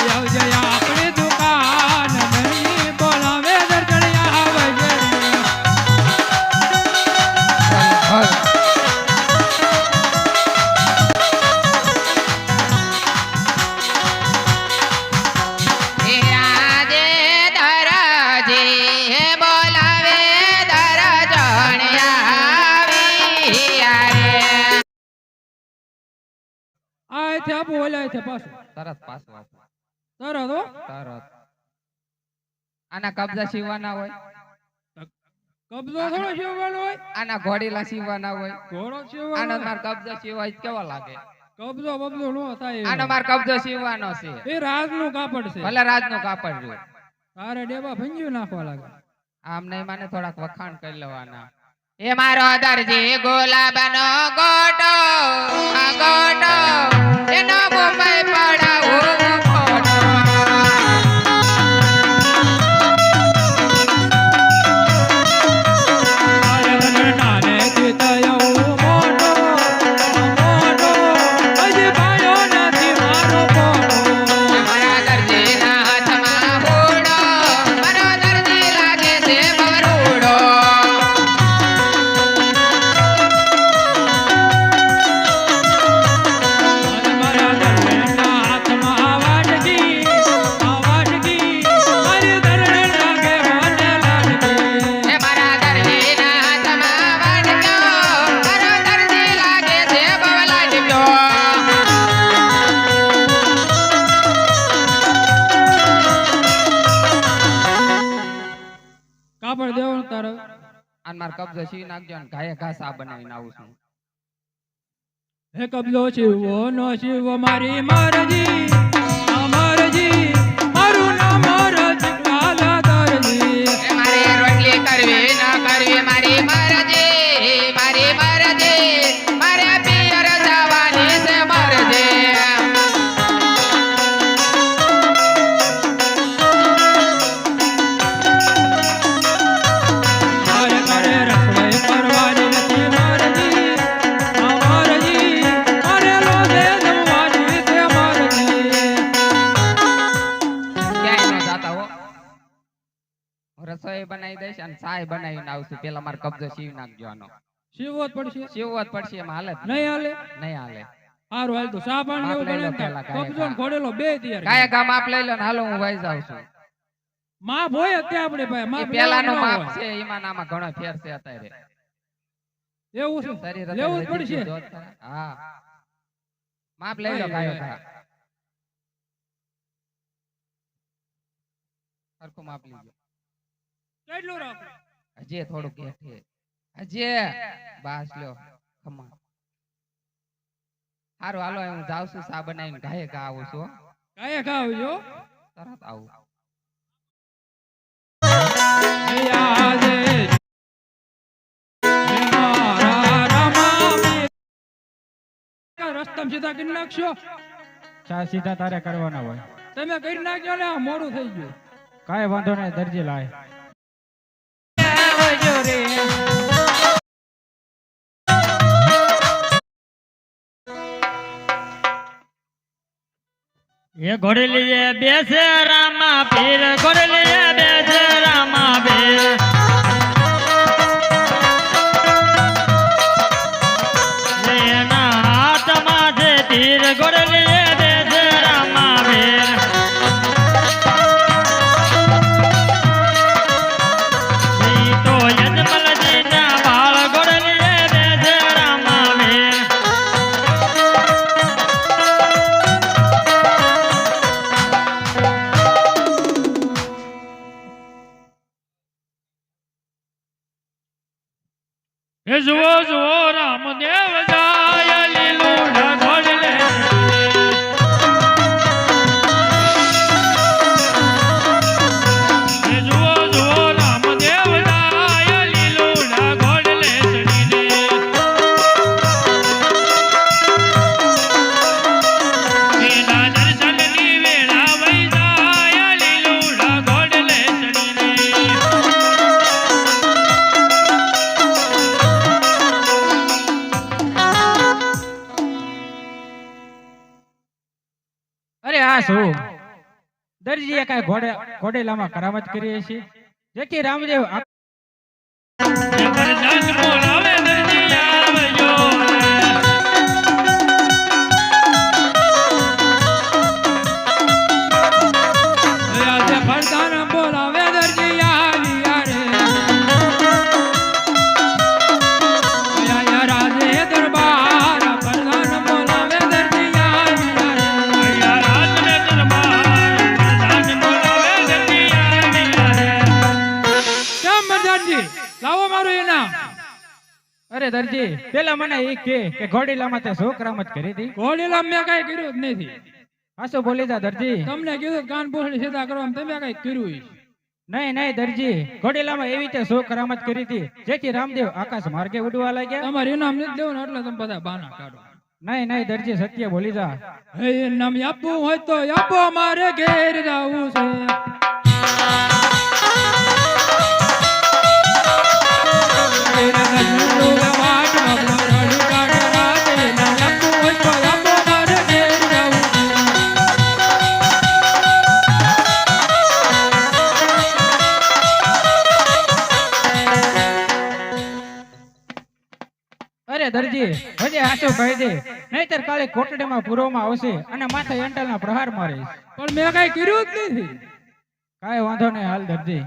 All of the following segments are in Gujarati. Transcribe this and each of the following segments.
આપણી દુકાન નહીં બોલાવે દર્જણિયા આવે છે બોલાય છે પાછું તરત પાછું તરત હો તરત આના કબજા સીવવાના હોય કબજો થોડો સીવવાનો હોય આના ઘોડીલા સીવવાના હોય ઘોડો સીવવાનો આના માર કબજો સીવાય કેવો લાગે કબજો બબજો નો થાય આનો માર કબજો સીવવાનો છે એ રાજનું કાપડ છે ભલે રાજનું કાપડ જો તારે ડેબા ભંજ્યું નાખવા લાગે આમ નહીં માને થોડાક વખાણ કરી લેવાના એ મારો દરજી ગુલાબનો ગોટો આ ગોટો એનો મુંબઈ પડાવો ફોટો નાને ચિતયો મોટો મોટો અજી ભાયો નથી મારો પોટો મારા દરજીના હાથમાં હોડો મારો દરજી લાગે છે બવરૂડો કાપડ દેવાનું તારે આન માર કબજો સીવી નાખજો ને ઘાયે ઘાસ આ બનાવીને આવું છું હે કબજો શિવો નો શિવ મારી મરજી અમરજી મારું નામ મરજી કાલા દરજી મારે રોટલી કરવી ન કરવી મારી મરજી મારી મરજી મારે પિયર જવાની છે મરજી રસોઈ બનાવી દઈશ અને ચાય બનાવીને આવશું પેલા મારો કબજો સીવી નાખજો આનો શિવો જ પડશે એમાં હાલે નહીં હાલે નહીં હાલે હારું હાલ તો સા પાણી માપ લઈ લો એવું પેલા કબજો ને ઘોડેલો બે તૈયાર કાયા ગામ આપ લઈ લો ને હાલો હું વહી જાઉં છું માપ હોય ત્યાં આપણે ભાઈ એ માપ પેલાનો લેવાનું માપ હોય. છે એમાં નામાં ઘણો ફેર છે અત્યારે એવું છે શરીર લેવું જ અત્યારે પડશે હજી જોત કરે. હા માપ લઈ લો કાયો ખા સરખું માપ લીજો કેટલું રાખો હજી થોડુંક હેઠે હજી બાસ લ્યો ખમા હારું હાલો હું જાઉં છું સા બનાવીને ઘાયે ઘા આવું છું હો. કાંઈ ખાવજો તરત આવું યાદે મારા રામા રસ્તામાં સીધા કરી નાખશો ચા સીધા તારે કરવાના હોય તમે કરી નાખજો ને આ મોડું થઈ ગયું કાંઈ વાંધો નહીં દરજી લાય એ ઘોડલીએ બેસે રામા પીર ઘોડલીએ બેસે રામા પીર એના હાથમાં છે તીર ઘોડલીએ બેસે રામા પીર ઈ તો યજમલજીના બાળ ઘોડલીએ બેસે રામા પીર જુઓ જુઓ રામદેવ જાય લીલું ઢોળલે જુઓ જુઓ રામદેવ જાય લીલું ઢોળલે ચડીને એના દર્શનની વેળા વઈ જાય લીલું ઢોળલે ચડીને દરજીએ કાંઈ ઘોડેલામાં કરામત કરી છે જેથી રામદેવ જબરદસ્ત બોલાવે દરજી આવજો આજે ફરદાન બોલાવે દરજી આવ્યા રે રાજે દરબાર ફરદાન બોલાવે દરજી આવ્યા રે અહીંયા રાજને દરબાર પ્રધાન બોલાવે દરજી આવ્યા રે કેમ દરજી લાવો મારું ઇનામ અરે દરજી પેલા મને એ કે ઘોડીલામાં તે શું કરામત કરી હતી ઘોડીલા મેં કઈ કર્યું જ નથી હાસો બોલી જા દરજી તમને કીધું કાન પોસડી સીધા કરવા તમે કઈ કર્યું નહીં નહીં દરજી ઘોડીલામાં એવી રીતે શું કરામત કરી હતી જેથી રામદેવ આકાશ માર્ગે ઉડવા લાગ્યા તમારે ઇનામ નથી દેવું ને એટલે તમે બધા બાના કાઢો નહીં નહીં દરજી સત્ય બોલી જા હે ઇનામ આપવું હોય તો આપો મારે ઘેર જાવું છે અરે દરજી હજે હાચો કહી દે નહીતર કાલે કોટડીમાં પૂરવામાં આવશે અને માથે એન્ટલના પ્રહાર મારીશ પણ મેં કઈ કર્યું જ નથી કાંઈ વાંધો નહીં હાલ દરજી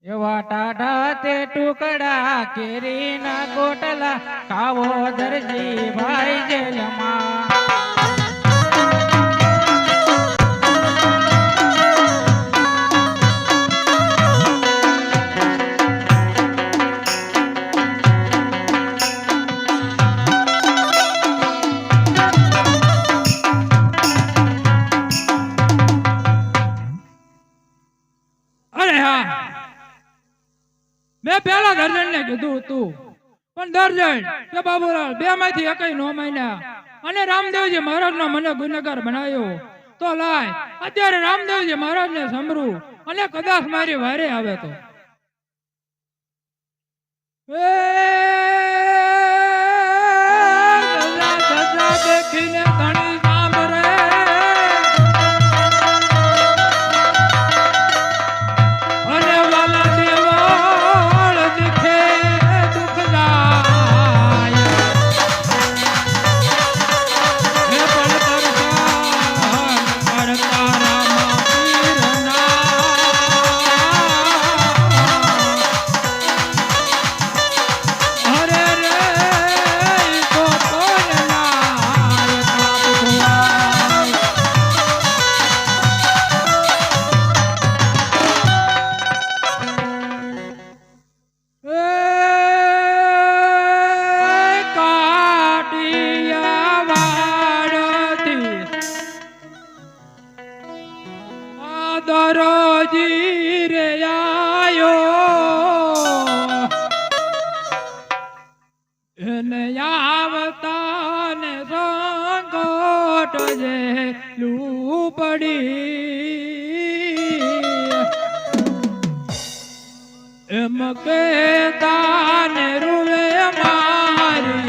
એવા ટાઢા તે ટુકડા કેરીના ગોટલા ખાવો દરજી ભાઈ જેલમાં મેં પેલા દર્જન ને કીધું હતું પણ દર્જન કે બાબુલાલ બે માંથી એકય નો માન્યા અને રામદેવજી મહારાજ નો મને ગુનેગાર બનાવ્યો તો લાય અત્યારે રામદેવજી મહારાજ ને સાંભળું અને કદાચ મારી વારે આવે તો દેખીને ધણી સાંભળે અને વાલા દેવાળ દીખે દુઃખ જાય હે પડતર પડતા રામા પીરના હરે રે તો દરોજી રે આયો એને આવતા ને સંકટ જે લૂપડી એમ કે તાને રૂવે મારી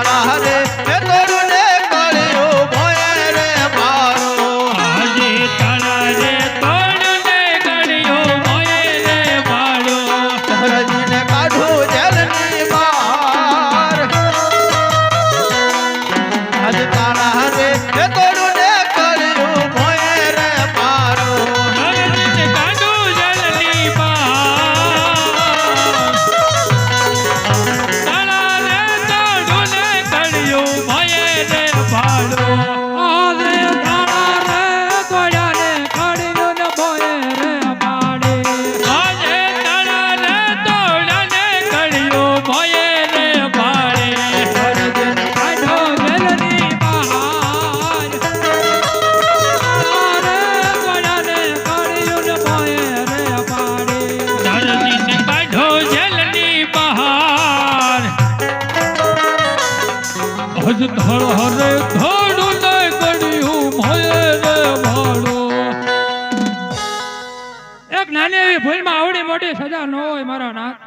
તાળા રે એ તોડું ને કળિયું ભોય રે મારો આજે તાળા રે તોડને ગળ્યો મોય રે માળો ધરજીને કાઢું જેલની બહાર આજ તાળા રે એ તોડું ને કળિયું ભોય રે મારો ધરતીને કાઢું જલની બહાર તાળા રે તોડને ગળ્યો મોય રે માળો આજે તાળા રે તોડ્યા ને કળિયું ને ભોય રે માડે આજે તાળા રે તોડને ગળ્યો મોય રે માળે ધરજીને કાઢો જેલની બહાર તાળા રે તોડ્યા ને કળિયું ને ભોય રે માડે ધરતીને કાઢો જેલની બહાર હજ ધળ હરે ધોડું ને ગળ્યું મોય રે માળો એક નાની એવી ભૂલમાં આવડી મોટી સજા ન હોય મારા નાથ.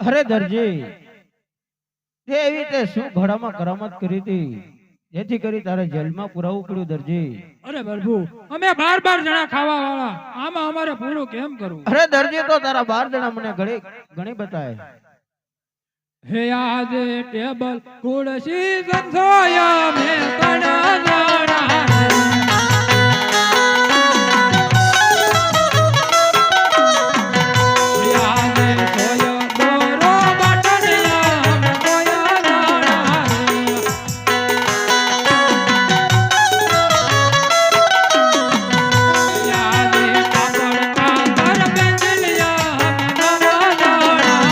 અરે દરજી તે એવી રીતે શું ઘોડામાં કરામત કરી હતી જેથી કરી તારે જેલમાં પુરાવું પડ્યું દરજી અરે પ્રભુ અમે 12 જણા ખાવા વાળા આમાં અમારે પૂરું કેમ કરવું? અરે દરજી તો તારા 12 જણા મને ઘણી બતાય હે આજે ટેબલ ખુરશી સંસોયા મે કણા જાણા હે આજે સોયો દોરો બાટણિયા મે કોયા જાણા હે આજે કાપડ કાતર પેંજલિયા મે નવા જાણા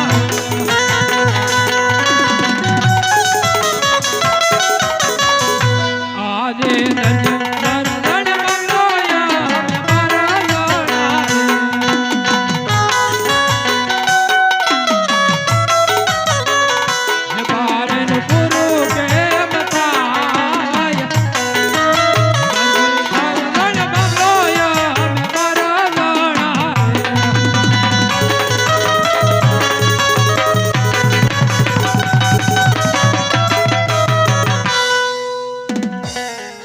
આજે દર્શન દર્શન મંગોયા મારા જોડા હે બારન પુરુ કેમ થાય દર્શન મંગોયા મારા જોડા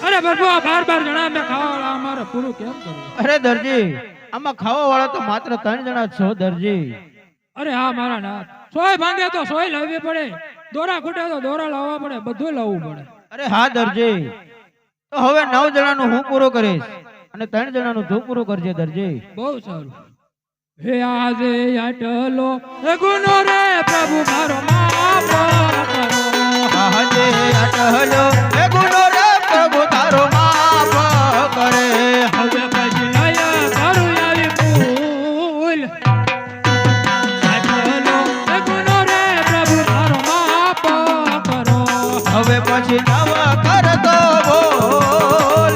અરે પ્રભુ આ 12 જણા અમે ખાવા અમારે પૂરું કેમ કરવું? અરે દરજી આમાં ખાવા વાળા તો માત્ર 3 જણા જ છો દરજી અરે હા મારા નાથ સોય ભાંગે તો સોય લાવવી પડે, દોરા ખૂટે તો દોરા લાવવા પડે, બધું લાવવું પડે. અરે હા દરજી તો હવે 9 જણાનું હું પૂરો કરીશ અને 3 જણાનું તું પૂરું કરજે દરજી બહુ સારું. હે આજે આટલો ગુનો રે પ્રભુ મારો માફ કરો. આજે અટહલો એ ગુનો રે પ્રભુ તારો માફ કરે હવે પછી નયા કરું આવી ભૂલ. આટલો ગુનો રે પ્રભુ મારો માફ કરો. હવે પછી નવ કરતો બોલ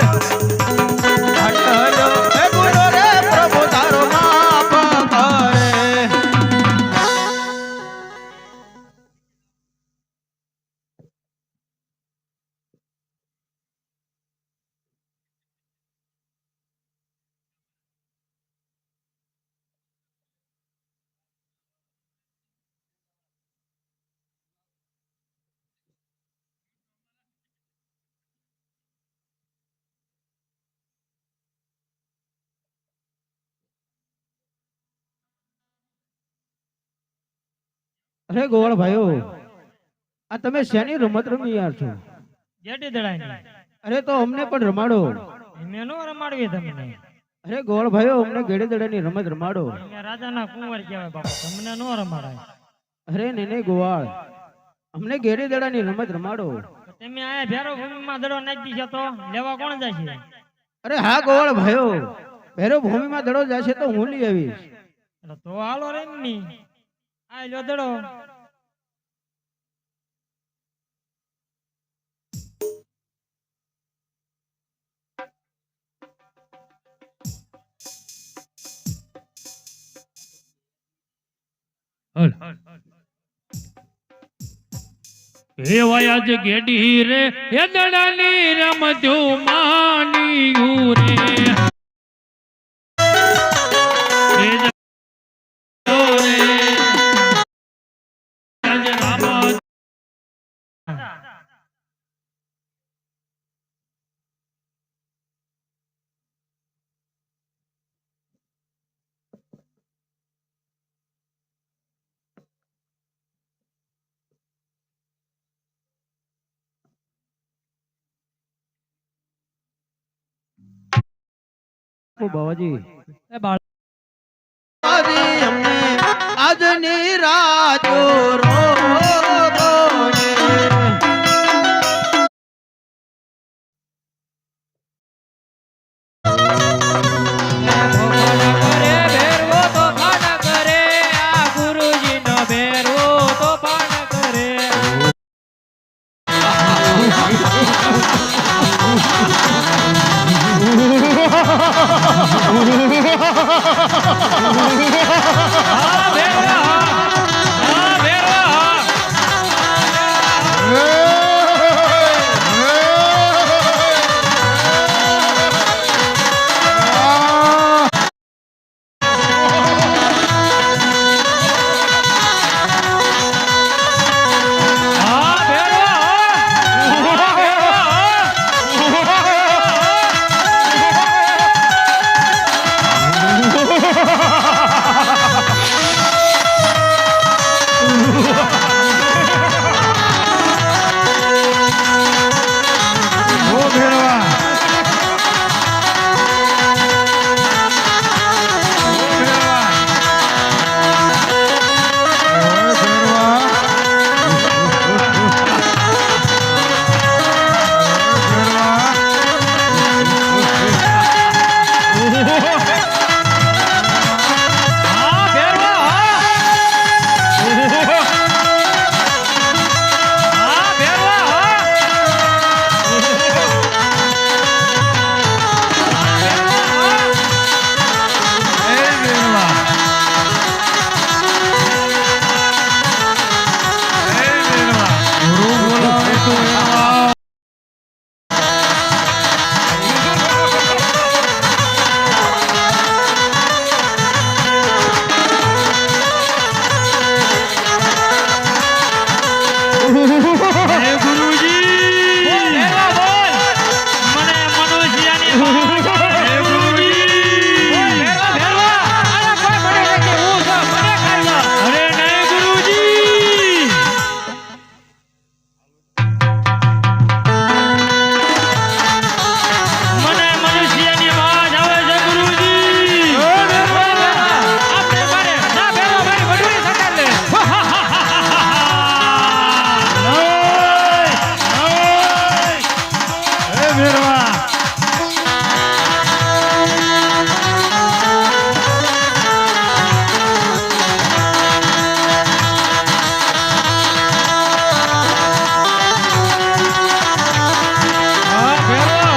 અટહલો એ ગુનો રે પ્રભુ તારો માફ કરે અરે ગોવાળ ભાઈઓ આ તમે શેની રમત રમી યાર છો? જેટી દડાની અરે તો અમને પણ રમાડો. મેં નો રમાડવી તમને અરે ગોવાળ ભાઈઓ અમને ગેડે દડાની રમત રમાડો. અમે રાજાના કુંવર કહેવાય બાપા તમને નો રમાડાય અરે ને ગોવાળ અમને ગેડે દડાની રમત રમાડો. તો તમે આયા ભેરો ભૂમિમાં દડો નાખી છે તો લેવા કોણ જશે? અરે હા ગોવાળ ભાઈઓ ભેરો ભૂમિમાં દડો જશે તો હું લઈ આવીશ. એટલે તો હાલો રે ની આ લ્યો દડો એવાય આજ ગેડી રે એ દડાની રમતું માન્યું રે એ જતો રે આજ રામા આપું બાવાજી એ બાળ આવી અમને આજની રાતો રોગોને. કરે ભેરવો તો પાન કરે આ ગુરુજીનો ભેરવો તો પાન કરે હા ભેરવા હા ભેરવા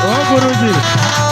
હા ગુરુજી